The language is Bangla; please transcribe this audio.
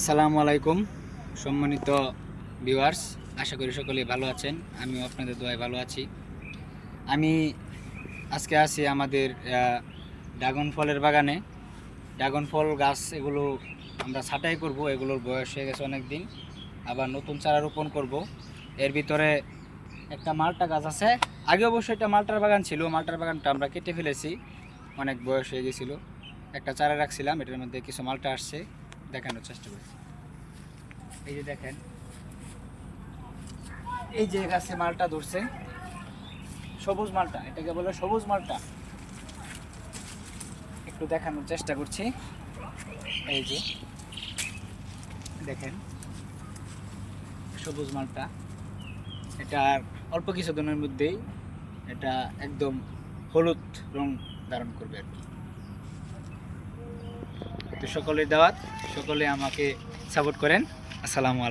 আসসালামু আলাইকুম সম্মানিত ভিউয়ার্স, আশা করি সকলেই ভালো আছেন। আমিও আপনাদের দোয়ায় ভালো আছি। আমি আজকে আছি আমাদের ড্রাগন ফলের বাগানে। ড্রাগন ফল গাছ এগুলো আমরা ছাঁটাই করব। এগুলোর বয়স হয়ে গেছে অনেক দিন, আবার নতুন চারা রোপণ করব। এর ভিতরে একটা মালটা গাছ আছে। আগে অবশ্যই একটা মালটার বাগান ছিল, মালটার বাগানটা আমরা কেটে ফেলেছি, অনেক বয়স হয়ে গেছিলো। একটা চারা রাখছিলাম, এটার মধ্যে কিছু মালটা আসছে, দেখানোর চেষ্টা করছি। এই যে দেখেন, এই যে গাছে মালটা ধরছে, সবুজ মালটা, এটাকে বলে সবুজ মালটা। একটু দেখানোর চেষ্টা করছি। এই যে দেখেন, সবুজ মালটা। এটা অল্প কিছু দিনের মধ্যেই এটা একদম হলুদ রং ধারণ করবে আর কি। তো সকলের দাওয়াত, সকলে আমাকে সাপোর্ট করেন। আসসালামু আলাইকুম।